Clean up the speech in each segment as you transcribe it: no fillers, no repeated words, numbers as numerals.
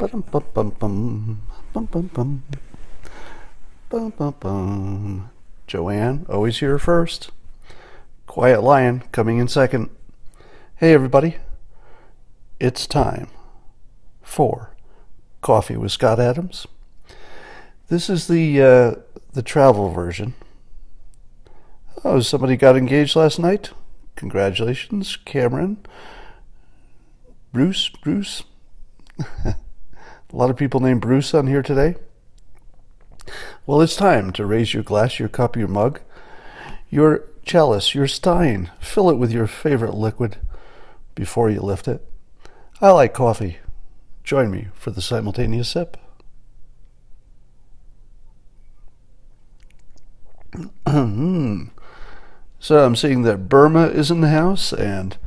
Bum bum bum bum bum bum bum bum bum bum. Joanne, always here first. Quiet Lion coming in second. Hey everybody, it's time for Coffee with Scott Adams. This is the travel version. Oh, somebody got engaged last night. Congratulations, Cameron. Bruce. A lot of people named Bruce on here today. Well, it's time to raise your glass, your cup, your mug, your chalice, your stein. Fill it with your favorite liquid before you lift it. I like coffee. Join me for the simultaneous sip. So I'm seeing that Burma is in the house and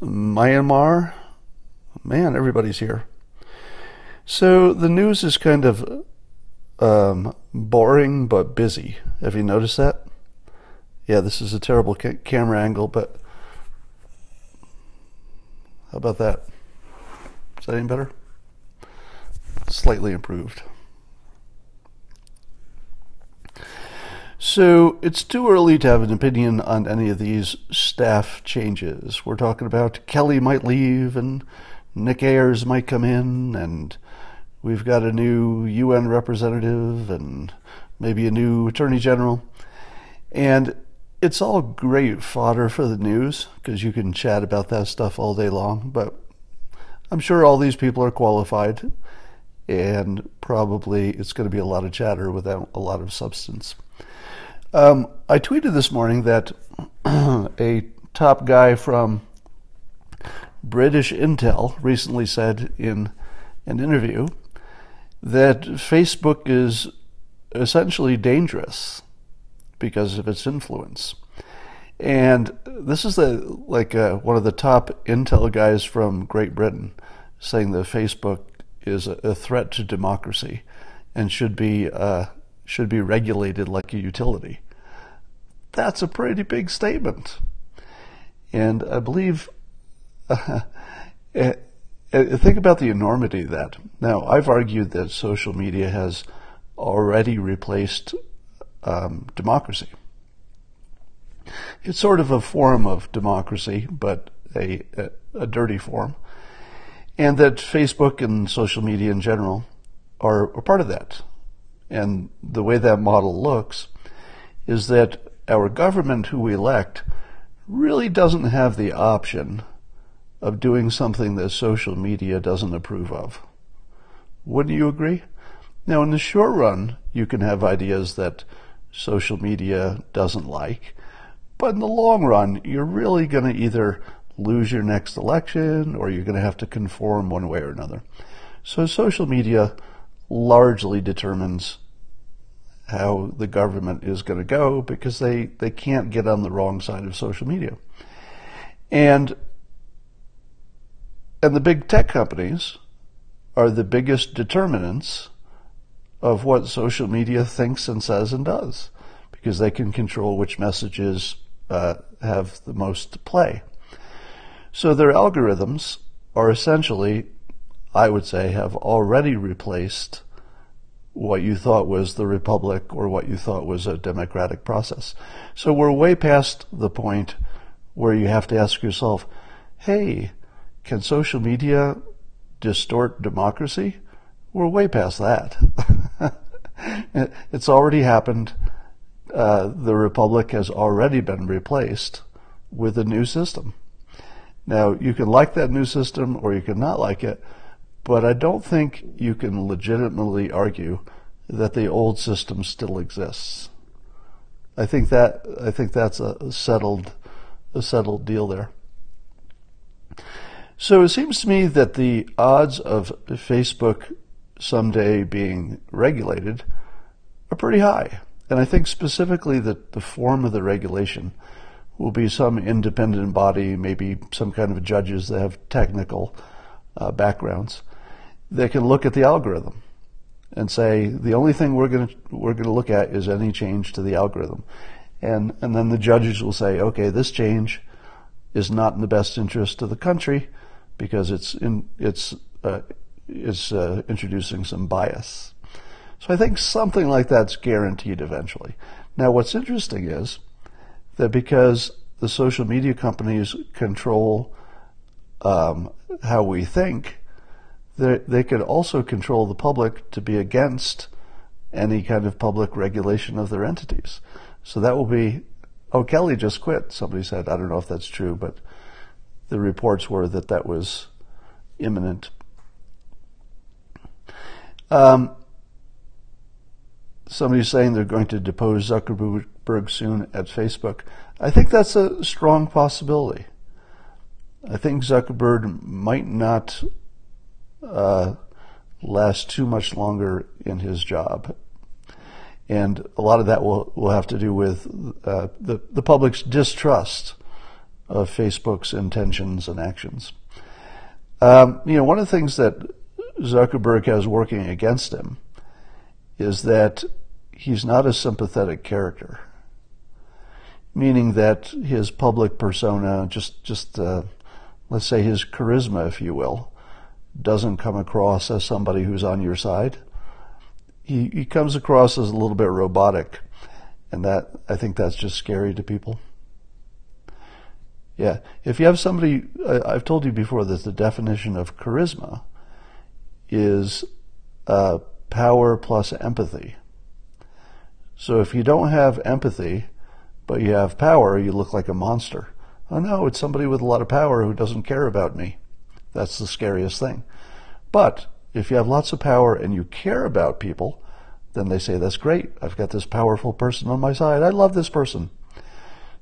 Myanmar. Man, everybody's here. So the news is kind of boring but busy. Have you noticed that? Yeah, this is a terrible camera angle, but how about that? Is that any better? Slightly improved. So it's too early to have an opinion on any of these staff changes. We're talking about Kelly might leave and Nick Ayers might come in, and we've got a new UN representative and maybe a new attorney general. And it's all great fodder for the news because you can chat about that stuff all day long. But I'm sure all these people are qualified, and probably it's going to be a lot of chatter without a lot of substance. I tweeted this morning that a top guy from British Intel recently said in an interview that Facebook is essentially dangerous because of its influence. And this is one of the top Intel guys from Great Britain saying that Facebook is a threat to democracy and should be regulated like a utility. That's a pretty big statement. And I believe, think about the enormity of that. Now, I've argued that social media has already replaced democracy. It's sort of a form of democracy, but a dirty form. And that Facebook and social media in general are part of that. And the way that model looks is that our government, who we elect, really doesn't have the option of doing something that social media doesn't approve of. Wouldn't you agree? Now, in the short run, you can have ideas that social media doesn't like, but in the long run, you're really going to either lose your next election or you're going to have to conform one way or another. So social media largely determines how the government is going to go because they can't get on the wrong side of social media. And the big tech companies are the biggest determinants of what social media thinks and says and does because they can control which messages have the most play. So their algorithms are essentially, I would say, have already replaced what you thought was the republic or what you thought was a democratic process. So we're way past the point where you have to ask yourself, hey, can social media distort democracy? We're way past that. It's already happened. The republic has already been replaced with a new system. Now, you can like that new system or you can not like it, but I don't think you can legitimately argue that the old system still exists. I think that's a settled deal there. So it seems to me that the odds of Facebook someday being regulated are pretty high. And I think specifically that the form of the regulation will be some independent body, maybe some kind of judges that have technical backgrounds. They can look at the algorithm and say the only thing we're going to look at is any change to the algorithm, and then the judges will say, okay, this change is not in the best interest of the country because it's is introducing some bias. So I think something like that's guaranteed eventually. Now, what's interesting is that because the social media companies control how we think, they could also control the public to be against any kind of public regulation of their entities. So that will be, oh, Kelly just quit, somebody said. I don't know if that's true, but the reports were that that was imminent. Somebody's saying they're going to depose Zuckerberg soon at Facebook. I think that's a strong possibility. I think Zuckerberg might not last too much longer in his job. And a lot of that will have to do with the public's distrust of Facebook's intentions and actions. One of the things that Zuckerberg has working against him is that he's not a sympathetic character, meaning that his public persona, just let's say his charisma, if you will, doesn't come across as somebody who's on your side. He comes across as a little bit robotic, and that, I think that's just scary to people. Yeah, if you have somebody, I've told you before that the definition of charisma is power plus empathy. So if you don't have empathy, but you have power, you look like a monster. Oh no, it's somebody with a lot of power who doesn't care about me. That's the scariest thing. But if you have lots of power and you care about people, then they say, that's great. I've got this powerful person on my side. I love this person.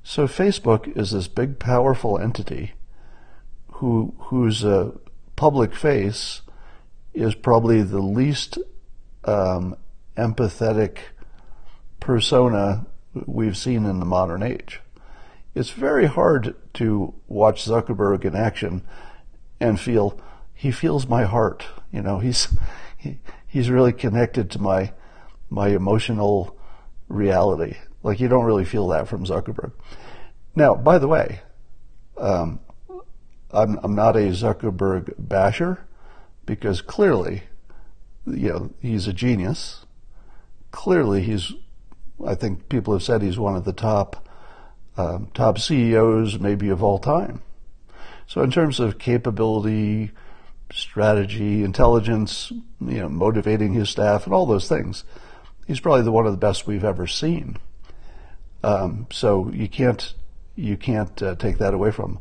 So Facebook is this big, powerful entity whose public face is probably the least empathetic persona we've seen in the modern age. It's very hard to watch Zuckerberg in action and feel he feels my heart. He's really connected to my emotional reality. Like, you don't really feel that from Zuckerberg. Now, by the way, I'm not a Zuckerberg basher, because clearly, he's a genius. Clearly, I think people have said he's one of the top CEOs maybe of all time. So in terms of capability, strategy, intelligence, motivating his staff and all those things, he's probably one of the best we've ever seen. So you can't take that away from him.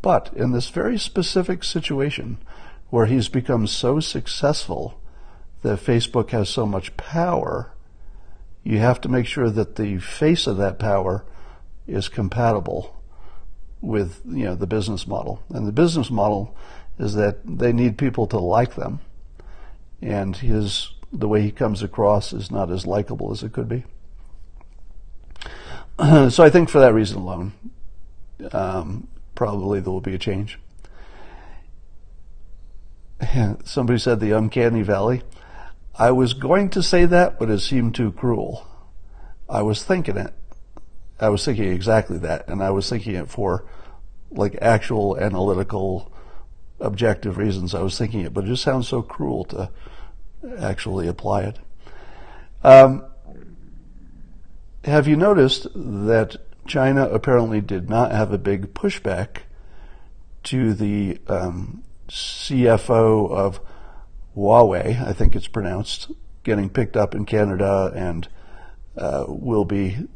But in this very specific situation where he's become so successful that Facebook has so much power, you have to make sure that the face of that power is compatible with the business model. And the business model is that they need people to like them, and the way he comes across is not as likable as it could be. So I think for that reason alone, probably there will be a change. Somebody said the uncanny valley. I was going to say that, but it seemed too cruel. I was thinking it. I was thinking exactly that, and I was thinking it for like actual analytical, objective reasons. I was thinking it, but it just sounds so cruel to actually apply it. Have you noticed that China apparently did not have a big pushback to the CFO of Huawei, I think it's pronounced, getting picked up in Canada and will be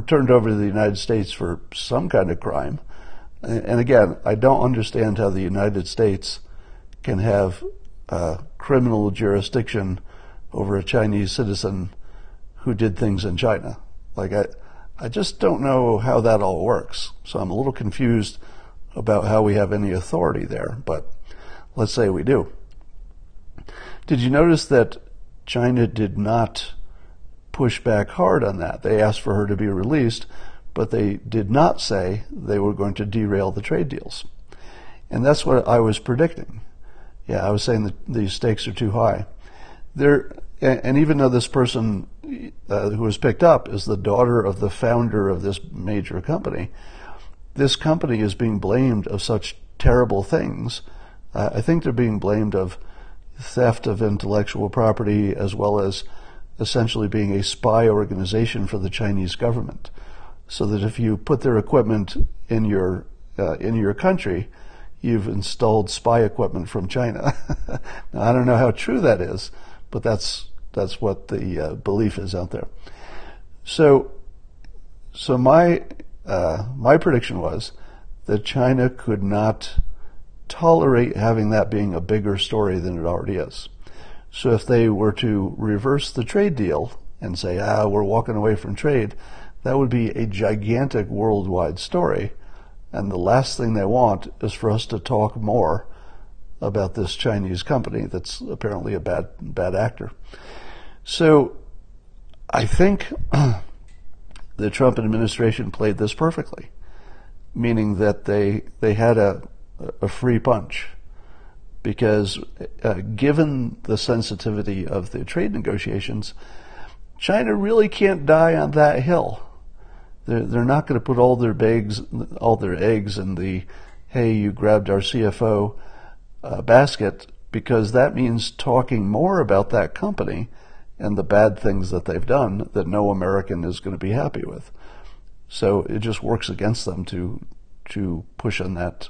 turned over to the United States for some kind of crime? And again, I don't understand how the United States can have criminal jurisdiction over a Chinese citizen who did things in China. Like, I just don't know how that all works. So I'm a little confused about how we have any authority there, but let's say we do. Did you notice that China did not push back hard on that? They asked for her to be released, but they did not say they were going to derail the trade deals. And that's what I was predicting. Yeah, I was saying that these stakes are too high. And even though this person who was picked up is the daughter of the founder of this major company, this company is being blamed of such terrible things. I think they're being blamed of theft of intellectual property, as well as essentially being a spy organization for the Chinese government. So that if you put their equipment in your country, you've installed spy equipment from China. Now, I don't know how true that is, but that's what the belief is out there. So my prediction was that China could not tolerate having that being a bigger story than it already is. So if they were to reverse the trade deal and say, we're walking away from trade, that would be a gigantic worldwide story. And the last thing they want is for us to talk more about this Chinese company that's apparently a bad actor. So I think the Trump administration played this perfectly, meaning that they had a free punch, because given the sensitivity of the trade negotiations, China really can't die on that hill. They're not going to put all their eggs in the, hey, you grabbed our CFO basket, because that means talking more about that company and the bad things that they've done that no American is going to be happy with. So it just works against them to push on that.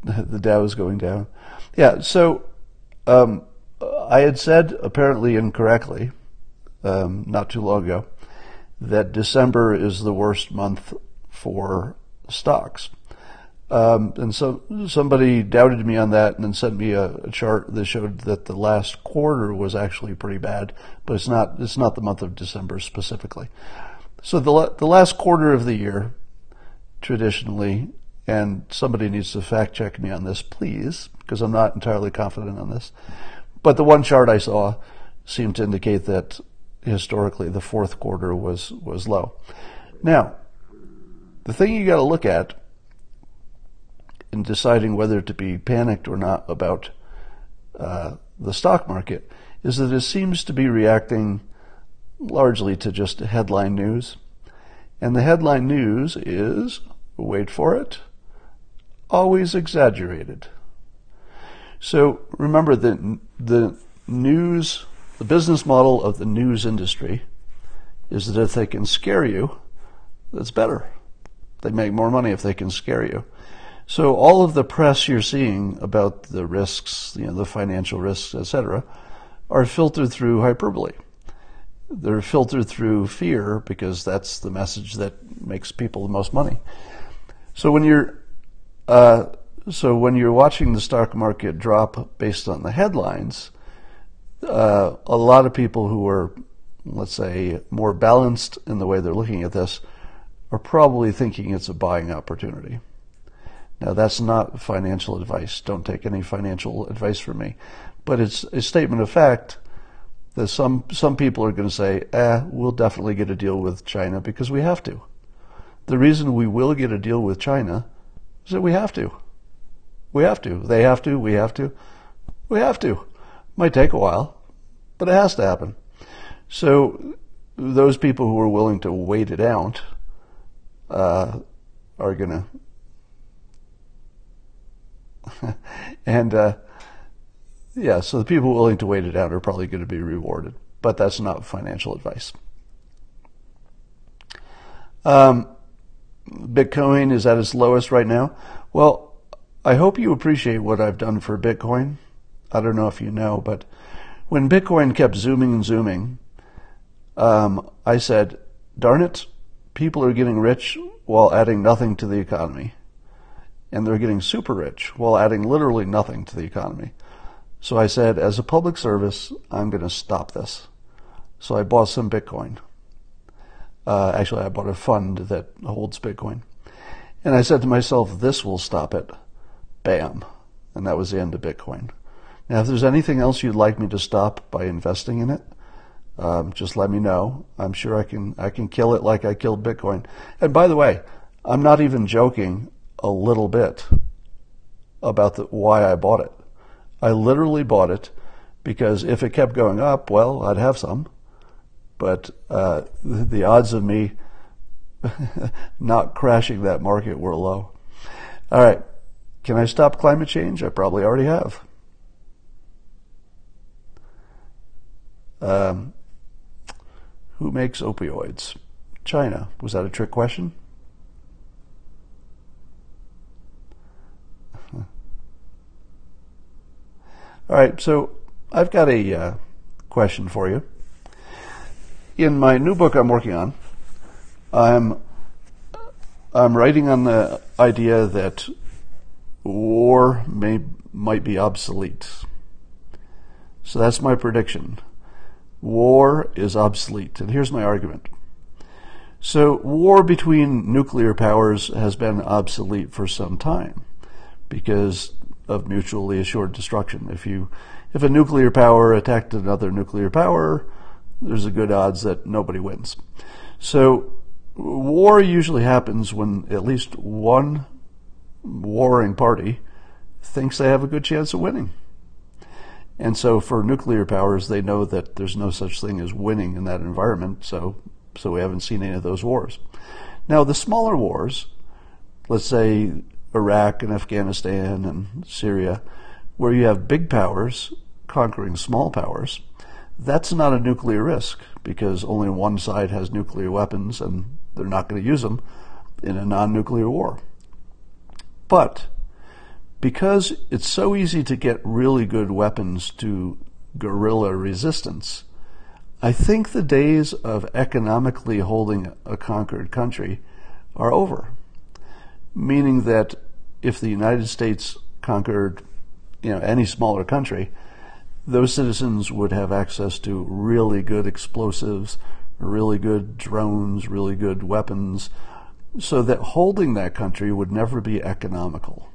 The Dow is going down. Yeah, so I had said, apparently incorrectly, not too long ago, that December is the worst month for stocks. And so somebody doubted me on that and then sent me a chart that showed that the last quarter was actually pretty bad, but it's not the month of December specifically. So the last quarter of the year, traditionally, and somebody needs to fact check me on this, please, because I'm not entirely confident on this, but the one chart I saw seemed to indicate that historically the fourth quarter was low. Now, the thing you got to look at in deciding whether to be panicked or not about the stock market is that it seems to be reacting largely to just headline news. And the headline news is, wait for it, always exaggerated. So remember that the business model of the news industry is that if they can scare you, that's better. They make more money if they can scare you. So all of the press you're seeing about the risks, the financial risks, etc., are filtered through hyperbole. They're filtered through fear, because that's the message that makes people the most money. So when you're watching the stock market drop based on the headlines, a lot of people who are, let's say, more balanced in the way they're looking at this are probably thinking it's a buying opportunity. Now, that's not financial advice. Don't take any financial advice from me. But it's a statement of fact that some people are going to say, we'll definitely get a deal with China because we have to. The reason we will get a deal with China is that we have to. We have to. They have to. We have to. We have to. Might take a while, but it has to happen. So those people who are willing to wait it out are going to and so the people willing to wait it out are probably going to be rewarded, but that's not financial advice. Bitcoin is at its lowest right now. Well, I hope you appreciate what I've done for Bitcoin. I don't know if you know, but when Bitcoin kept zooming and zooming, I said, darn it, people are getting rich while adding nothing to the economy. And they're getting super rich while adding literally nothing to the economy. So I said, as a public service, I'm going to stop this. So I bought some Bitcoin. Actually, I bought a fund that holds Bitcoin. And I said to myself, this will stop it. Bam. And that was the end of Bitcoin. Now, if there's anything else you'd like me to stop by investing in it, just let me know. I'm sure I can kill it like I killed Bitcoin. And by the way, I'm not even joking a little bit about why I bought it. I literally bought it because if it kept going up, well, I'd have some. But the odds of me not crashing that market were low. All right. Can I stop climate change? I probably already have. Who makes opioids? China. Was that a trick question? All right, so I've got a question for you. In my new book I'm working on, I'm writing on the idea that war might be obsolete. So that's my prediction. War is obsolete, and here's my argument. So war between nuclear powers has been obsolete for some time because of mutually assured destruction. If a nuclear power attacked another nuclear power, there's a good odds that nobody wins. So war usually happens when at least one warring party thinks they have a good chance of winning. And so for nuclear powers, they know that there's no such thing as winning in that environment, so we haven't seen any of those wars. Now, the smaller wars, let's say Iraq and Afghanistan and Syria, where you have big powers conquering small powers, that's not a nuclear risk because only one side has nuclear weapons and they're not going to use them in a non-nuclear war. But because it's so easy to get really good weapons to guerrilla resistance, I think the days of economically holding a conquered country are over. Meaning that if the United States conquered, any smaller country, those citizens would have access to really good explosives, really good drones, really good weapons, so that holding that country would never be economical.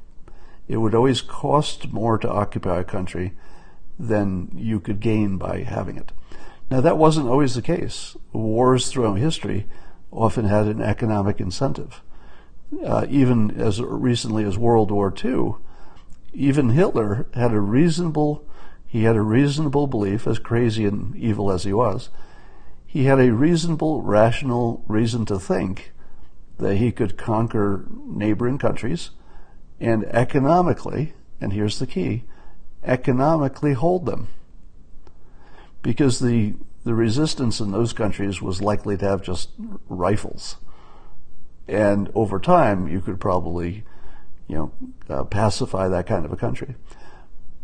It would always cost more to occupy a country than you could gain by having it. Now, that wasn't always the case. Wars throughout history often had an economic incentive. Even as recently as World War II, even Hitler had a reasonable belief, as crazy and evil as he was, he had a reasonable, rational reason to think that he could conquer neighboring countries and economically, and here's the key, economically hold them. Because the resistance in those countries was likely to have just rifles. And over time, you could probably, pacify that kind of a country.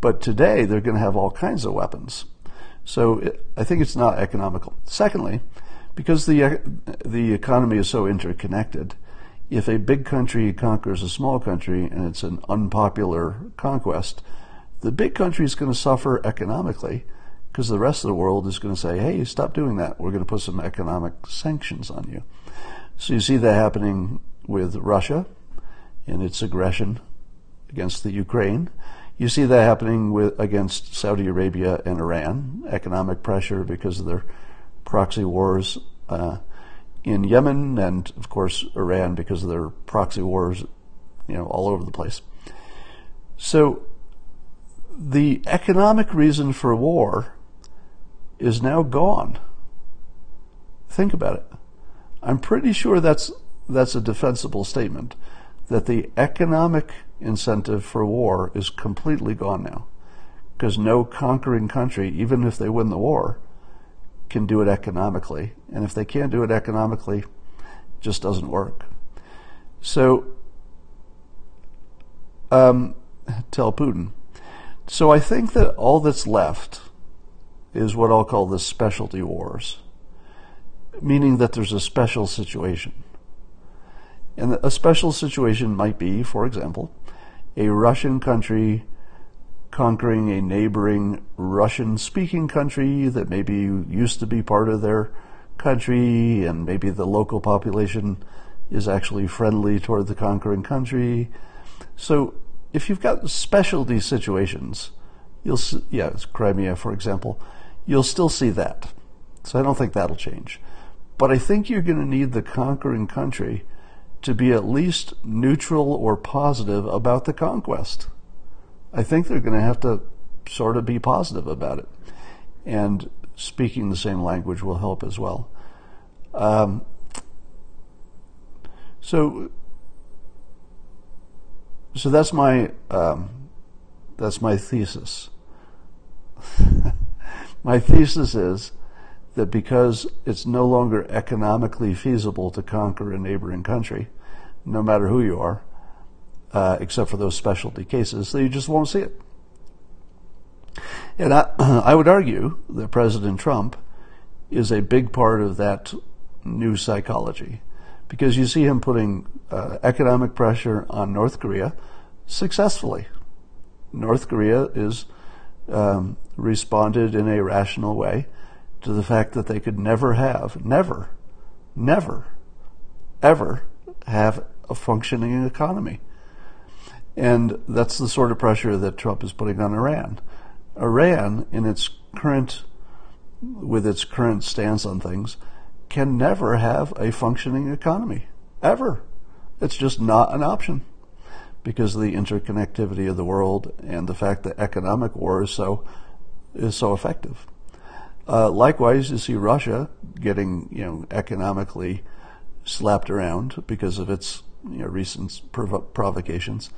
But today, they're going to have all kinds of weapons. So I think it's not economical. Secondly, because the economy is so interconnected, if a big country conquers a small country and it's an unpopular conquest, the big country is going to suffer economically because the rest of the world is going to say, hey, stop doing that. We're going to put some economic sanctions on you. So you see that happening with Russia in its aggression against the Ukraine. You see that happening against Saudi Arabia and Iran, economic pressure because of their proxy wars in Yemen, and of course Iran because of their proxy wars, all over the place. So the economic reason for war is now gone. Think about it. I'm pretty sure that's a defensible statement, that the economic incentive for war is completely gone now, because no conquering country, even if they win the war, can do it economically. And if they can't do it economically, it just doesn't work. So, tell Putin. So I think that all that's left is what I'll call the specialty wars, meaning that there's a special situation. And a special situation might be, for example, a Russian country conquering a neighboring Russian-speaking country that maybe used to be part of their country, and maybe the local population is actually friendly toward the conquering country. So if you've got specialty situations, you'll see, it's Crimea, for example, you'll still see that. So I don't think that'll change. But I think you're going to need the conquering country to be at least neutral or positive about the conquest. I think they're going to have to sort of be positive about it. And speaking the same language will help as well. So So that's my thesis. My thesis is that because it's no longer economically feasible to conquer a neighboring country, no matter who you are, except for those specialty cases, that you just won't see it. And I would argue that President Trump is a big part of that new psychology, because you see him putting economic pressure on North Korea successfully. North Korea is responded in a rational way to the fact that they could never, ever have a functioning economy. And that's the sort of pressure that Trump is putting on Iran. Iran, with its current stance on things, can never have a functioning economy, ever. It's just not an option because of the interconnectivity of the world and the fact that economic war is so effective. Likewise, you see Russia getting, economically slapped around because of its, recent provocations.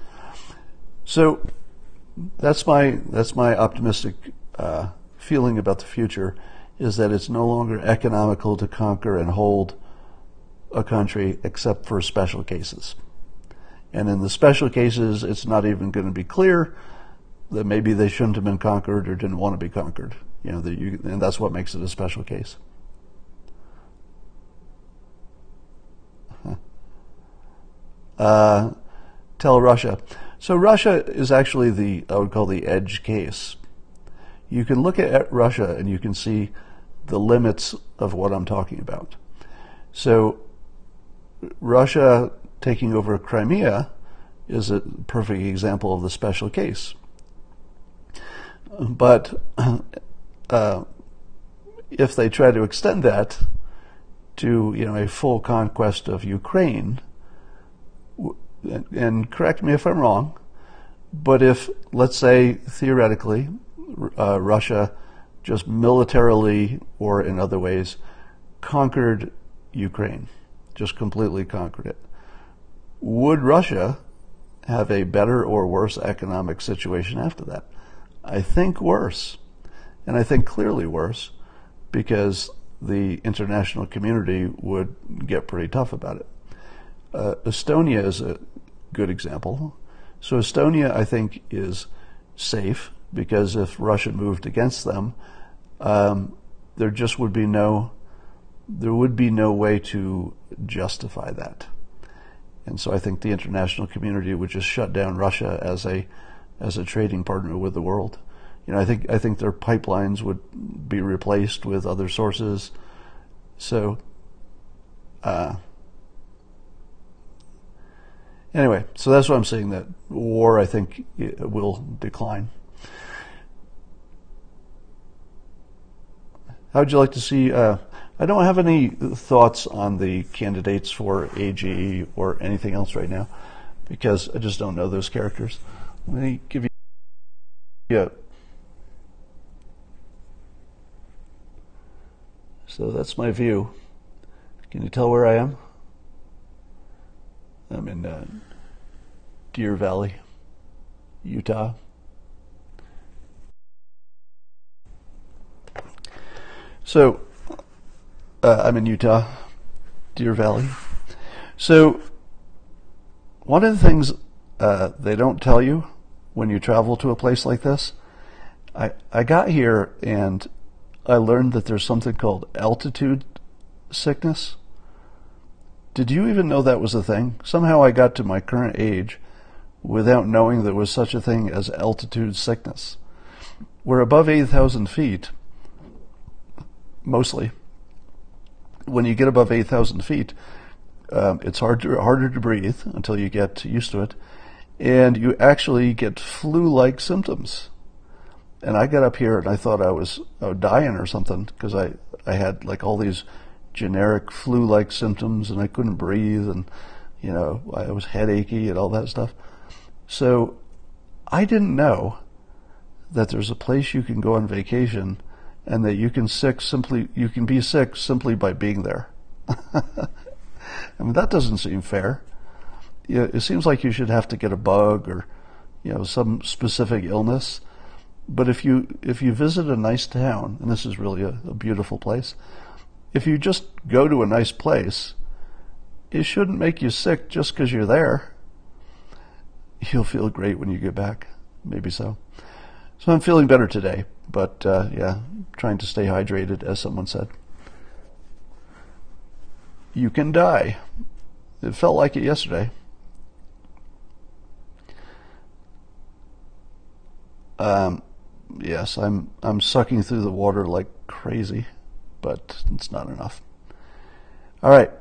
So that's my optimistic feeling about the future, is that it's no longer economical to conquer and hold a country except for special cases. And in the special cases, it's not even going to be clear that maybe they shouldn't have been conquered or didn't want to be conquered. And that's what makes it a special case. Tell Russia. So Russia is actually I would call the edge case. You can look at Russia and you can see the limits of what I'm talking about. So Russia taking over Crimea is a perfect example of the special case. But if they try to extend that to a full conquest of Ukraine, and correct me if I'm wrong, but if, let's say, theoretically, Russia just militarily or in other ways conquered Ukraine, just completely conquered it, would Russia have a better or worse economic situation after that? I think worse. And I think clearly worse, because the international community would get pretty tough about it. Estonia is a good example. So Estonia, I think, is safe, because if Russia moved against them, there would be no way to justify that. And so I think the international community would just shut down Russia as a trading partner with the world. I think their pipelines would be replaced with other sources. So anyway, so that's what I'm saying, that war, I think, will decline. How would you like to see, I don't have any thoughts on the candidates for AG or anything else right now, because I just don't know those characters. Let me give you So that's my view. Can you tell where I am? I'm in Deer Valley, Utah. So I'm in Utah, Deer Valley. So one of the things they don't tell you when you travel to a place like this, I got here and I learned that there's something called altitude sickness. Did you even know that was a thing? Somehow I got to my current age without knowing there was such a thing as altitude sickness. We're above 8,000 feet, mostly. When you get above 8,000 feet, it's harder to breathe until you get used to it, and you actually get flu-like symptoms. And I got up here and I thought I was dying or something, because I had like all these generic flu-like symptoms and I couldn't breathe, and I was headachy and all that stuff. So I didn't know that there's a place you can go on vacation and that you can be sick simply by being there. I mean, that doesn't seem fair. Yeah, it seems like you should have to get a bug or, some specific illness. But if you visit a nice town, and this is really a beautiful place, if you just go to a nice place, it shouldn't make you sick just because you're there. You'll feel great when you get back. Maybe so. So I'm feeling better today, but yeah, trying to stay hydrated, as someone said. You can die. It felt like it yesterday. Yes, I'm sucking through the water like crazy, but it's not enough. All right.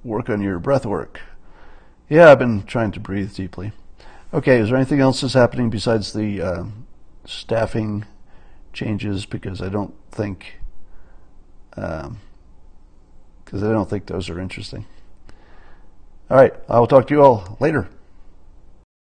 Work on your breath work. Yeah, I've been trying to breathe deeply. Okay, is there anything else that's happening besides the staffing changes? Because I don't think those are interesting. All right, I will talk to you all later.